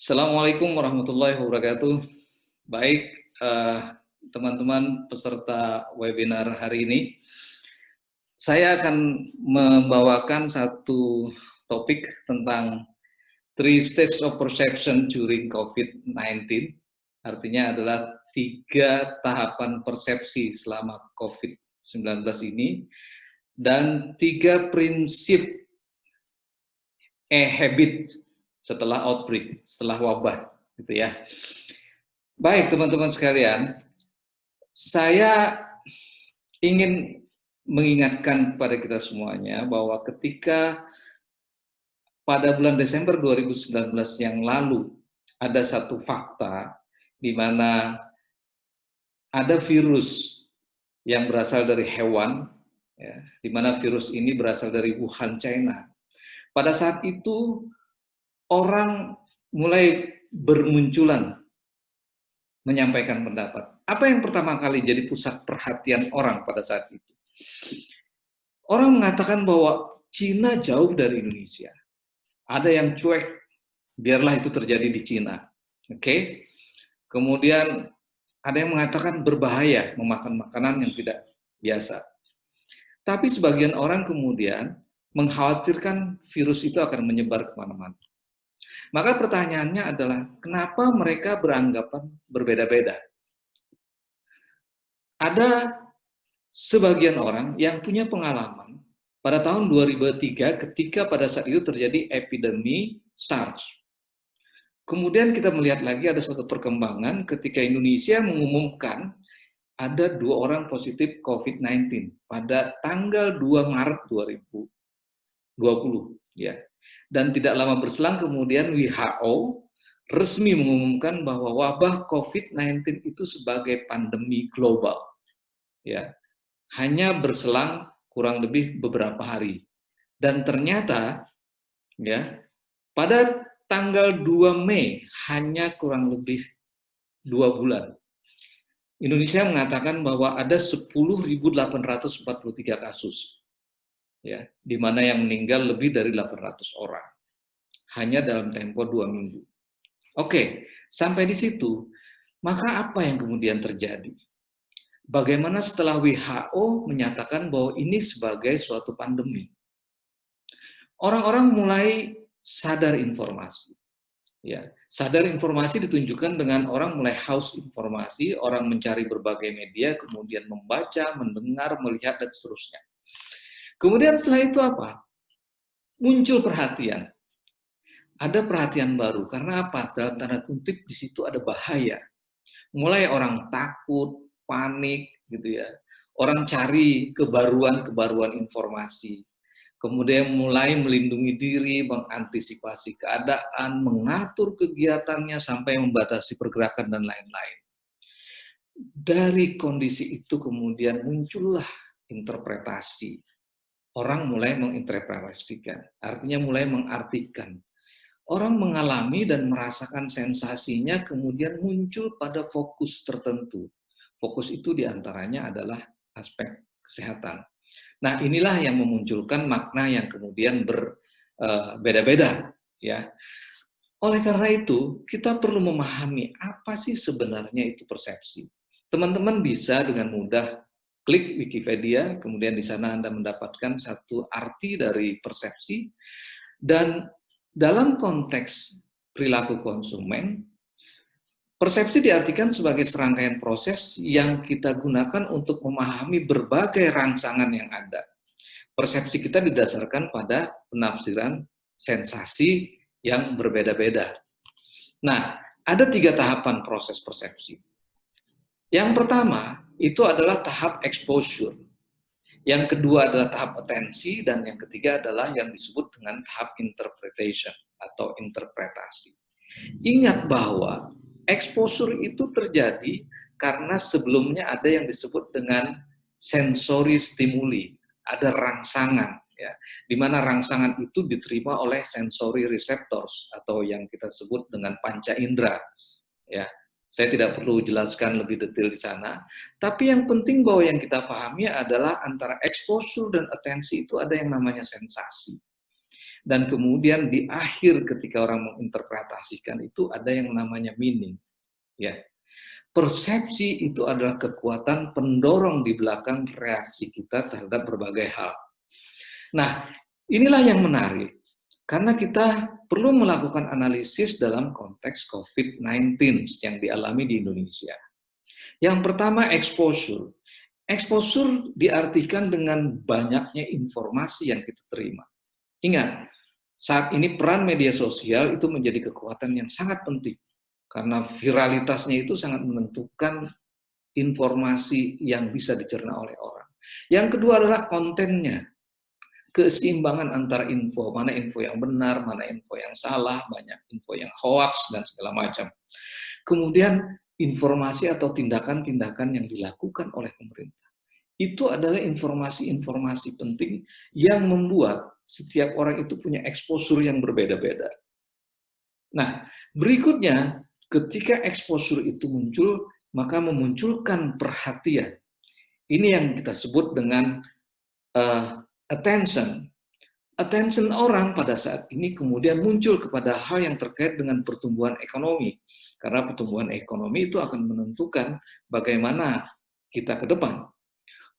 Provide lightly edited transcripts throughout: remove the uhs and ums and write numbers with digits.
Assalamualaikum warahmatullahi wabarakatuh. Baik, teman-teman peserta webinar hari ini, saya akan membawakan satu topik tentang three stages of perception during COVID-19. Artinya adalah 3 tahapan persepsi selama COVID-19 ini dan 3 prinsip habit setelah outbreak, setelah wabah, gitu ya. Baik, teman-teman sekalian, saya ingin mengingatkan kepada kita semuanya bahwa ketika pada bulan Desember 2019 yang lalu ada satu fakta di mana ada virus yang berasal dari hewan, ya, di mana virus ini berasal dari Wuhan, China. Pada saat itu orang mulai bermunculan menyampaikan pendapat. Apa yang pertama kali jadi pusat perhatian orang pada saat itu? Orang mengatakan bahwa Cina jauh dari Indonesia. Ada yang cuek, biarlah itu terjadi di Cina. Oke? Kemudian ada yang mengatakan berbahaya memakan makanan yang tidak biasa. Tapi sebagian orang kemudian mengkhawatirkan virus itu akan menyebar kemana-mana. Maka pertanyaannya adalah, kenapa mereka beranggapan berbeda-beda? Ada sebagian orang yang punya pengalaman pada tahun 2003 ketika pada saat itu terjadi epidemi SARS. Kemudian kita melihat lagi ada satu perkembangan ketika Indonesia mengumumkan ada 2 orang positif COVID-19 pada tanggal 2 Maret 2020. Ya. Dan tidak lama berselang kemudian WHO resmi mengumumkan bahwa wabah COVID-19 itu sebagai pandemi global. Ya, hanya berselang kurang lebih beberapa hari. Dan ternyata ya, pada tanggal 2 Mei hanya kurang lebih 2 bulan. Indonesia mengatakan bahwa ada 10.843 kasus. Ya, di mana yang meninggal lebih dari 800 orang. Hanya dalam tempo 2 minggu. Oke, sampai di situ, maka apa yang kemudian terjadi? Bagaimana setelah WHO menyatakan bahwa ini sebagai suatu pandemi? Orang-orang mulai sadar informasi. Ya, sadar informasi ditunjukkan dengan orang mulai haus informasi, orang mencari berbagai media, kemudian membaca, mendengar, melihat, dan seterusnya. Kemudian setelah itu apa? Muncul perhatian. Ada perhatian baru, karena apa? Dalam tanda kutip di situ ada bahaya. Mulai orang takut, panik, gitu ya. Orang cari kebaruan-kebaruan informasi. Kemudian mulai melindungi diri, mengantisipasi keadaan, mengatur kegiatannya sampai membatasi pergerakan dan lain-lain. Dari kondisi itu kemudian muncullah interpretasi. Orang mulai menginterpretasikan, artinya mulai mengartikan. Orang mengalami dan merasakan sensasinya kemudian muncul pada fokus tertentu. Fokus itu diantaranya adalah aspek kesehatan. Nah, inilah yang memunculkan makna yang kemudian berbeda-beda, ya. Oleh karena itu, kita perlu memahami apa sih sebenarnya itu persepsi. Teman-teman bisa dengan mudah klik Wikipedia, kemudian di sana Anda mendapatkan satu arti dari persepsi, dan dalam konteks perilaku konsumen, persepsi diartikan sebagai serangkaian proses yang kita gunakan untuk memahami berbagai rangsangan yang ada. Persepsi kita didasarkan pada penafsiran sensasi yang berbeda-beda. Nah, ada 3 tahapan proses persepsi. Yang pertama, itu adalah tahap exposure. Yang kedua adalah tahap atensi, dan yang ketiga adalah yang disebut dengan tahap interpretation atau interpretasi. Ingat bahwa exposure itu terjadi karena sebelumnya ada yang disebut dengan sensory stimuli, ada rangsangan, ya, di mana rangsangan itu diterima oleh sensory receptors atau yang kita sebut dengan panca indera, ya. Saya tidak perlu jelaskan lebih detail di sana, tapi yang penting bahwa yang kita pahami adalah antara exposure dan atensi itu ada yang namanya sensasi. Dan kemudian di akhir ketika orang menginterpretasikan itu ada yang namanya meaning. Ya, persepsi itu adalah kekuatan pendorong di belakang reaksi kita terhadap berbagai hal. Nah, inilah yang menarik. Karena kita perlu melakukan analisis dalam konteks COVID-19 yang dialami di Indonesia. Yang pertama, exposure. Exposure diartikan dengan banyaknya informasi yang kita terima. Ingat, saat ini peran media sosial itu menjadi kekuatan yang sangat penting. Karena viralitasnya itu sangat menentukan informasi yang bisa dicerna oleh orang. Yang kedua adalah kontennya. Keseimbangan antara info, mana info yang benar, mana info yang salah, banyak info yang hoax, dan segala macam. Kemudian informasi atau tindakan-tindakan yang dilakukan oleh pemerintah. Itu adalah informasi-informasi penting yang membuat setiap orang itu punya exposure yang berbeda-beda. Nah, berikutnya, ketika exposure itu muncul, maka memunculkan perhatian. Ini yang kita sebut dengan attention. Attention orang pada saat ini kemudian muncul kepada hal yang terkait dengan pertumbuhan ekonomi. Karena pertumbuhan ekonomi itu akan menentukan bagaimana kita ke depan.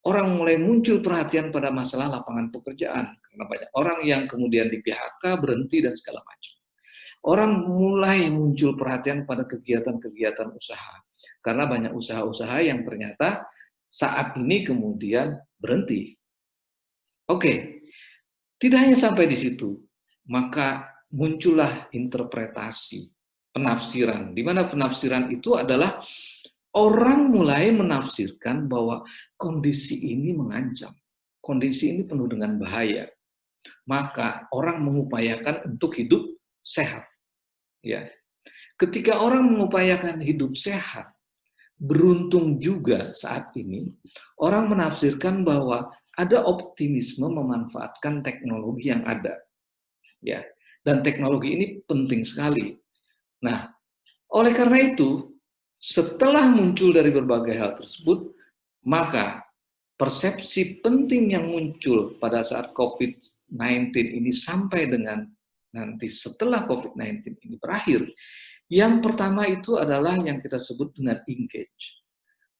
Orang mulai muncul perhatian pada masalah lapangan pekerjaan. Karena banyak orang yang kemudian di PHK, berhenti, dan segala macam. Orang mulai muncul perhatian pada kegiatan-kegiatan usaha. Karena banyak usaha-usaha yang ternyata saat ini kemudian berhenti. Oke, tidak hanya sampai di situ, maka muncullah interpretasi, penafsiran, di mana penafsiran itu adalah orang mulai menafsirkan bahwa kondisi ini mengancam, kondisi ini penuh dengan bahaya, maka orang mengupayakan untuk hidup sehat. Ya, ketika orang mengupayakan hidup sehat, beruntung juga saat ini orang menafsirkan bahwa ada optimisme memanfaatkan teknologi yang ada, ya. Dan teknologi ini penting sekali. Nah, oleh karena itu, setelah muncul dari berbagai hal tersebut, maka persepsi penting yang muncul pada saat COVID-19 ini sampai dengan nanti setelah COVID-19 ini berakhir, yang pertama itu adalah yang kita sebut dengan engage.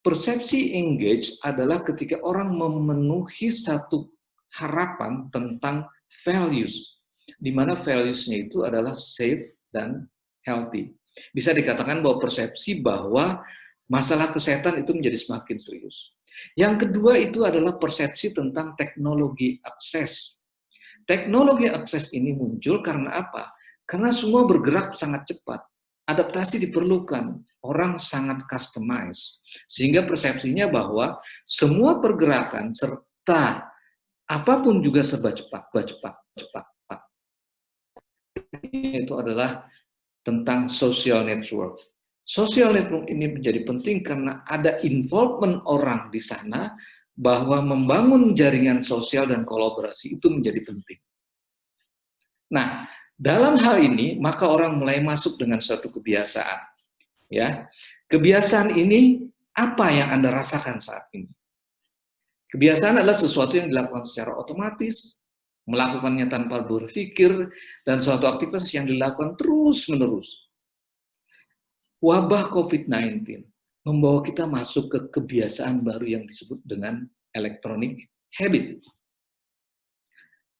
Persepsi engage adalah ketika orang memenuhi satu harapan tentang values, di mana values-nya itu adalah safe dan healthy. Bisa dikatakan bahwa persepsi bahwa masalah kesehatan itu menjadi semakin serius. Yang kedua itu adalah persepsi tentang teknologi akses. Teknologi akses ini muncul karena apa? Karena semua bergerak sangat cepat. Adaptasi diperlukan, orang sangat customize. Sehingga persepsinya bahwa semua pergerakan serta apapun juga serba cepat. Itu adalah tentang social network. Social network ini menjadi penting karena ada involvement orang di sana bahwa membangun jaringan sosial dan kolaborasi itu menjadi penting. Nah, dalam hal ini maka orang mulai masuk dengan suatu kebiasaan. Ya, kebiasaan ini apa yang Anda rasakan saat ini? Kebiasaan adalah sesuatu yang dilakukan secara otomatis, melakukannya tanpa berpikir, dan suatu aktivitas yang dilakukan terus-menerus. Wabah COVID-19 membawa kita masuk ke kebiasaan baru yang disebut dengan electronic habit.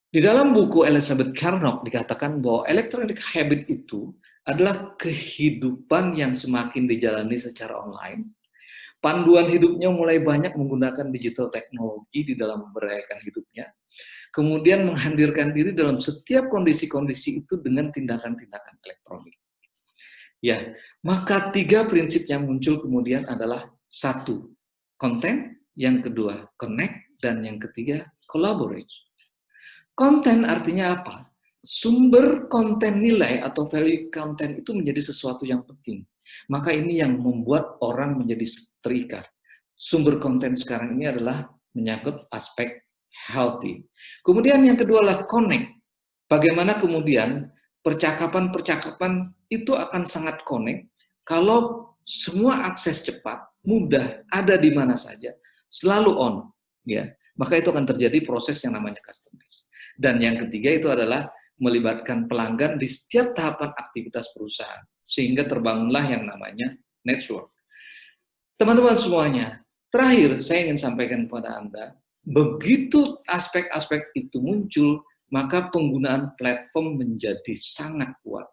Di dalam buku Elizabeth Carnot dikatakan bahwa electronic habit itu adalah kehidupan yang semakin dijalani secara online. Panduan hidupnya mulai banyak menggunakan digital teknologi di dalam merayakan hidupnya. Kemudian menghadirkan diri dalam setiap kondisi-kondisi itu dengan tindakan-tindakan elektronik. Ya, maka 3 prinsip yang muncul kemudian adalah 1, konten, yang kedua, connect, dan yang ketiga, collaborate. Konten artinya apa? Sumber konten nilai atau value konten itu menjadi sesuatu yang penting. Maka ini yang membuat orang menjadi terikat. Sumber konten sekarang ini adalah menyangkut aspek healthy. Kemudian yang kedua adalah connect. Bagaimana kemudian percakapan-percakapan itu akan sangat connect kalau semua akses cepat, mudah, ada di mana saja, selalu on. Ya, maka itu akan terjadi proses yang namanya customize. Dan yang ketiga itu adalah melibatkan pelanggan di setiap tahapan aktivitas perusahaan, sehingga terbangunlah yang namanya network. Teman-teman semuanya, terakhir saya ingin sampaikan kepada Anda, begitu aspek-aspek itu muncul, maka penggunaan platform menjadi sangat kuat.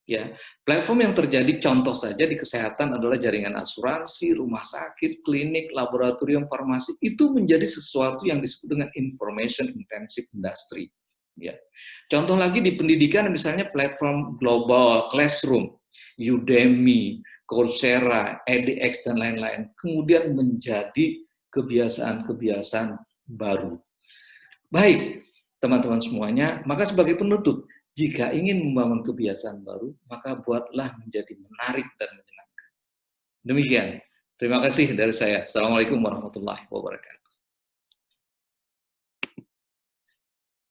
Ya, platform yang terjadi contoh saja di kesehatan adalah jaringan asuransi, rumah sakit, klinik, laboratorium, farmasi, itu menjadi sesuatu yang disebut dengan information intensive industry. Ya. Contoh lagi di pendidikan misalnya platform global classroom, Udemy, Coursera, edX dan lain-lain, kemudian menjadi kebiasaan-kebiasaan baru. Baik, teman-teman semuanya, maka sebagai penutup, jika ingin membangun kebiasaan baru, maka buatlah menjadi menarik dan menyenangkan. Demikian. Terima kasih dari saya. Assalamualaikum warahmatullahi wabarakatuh.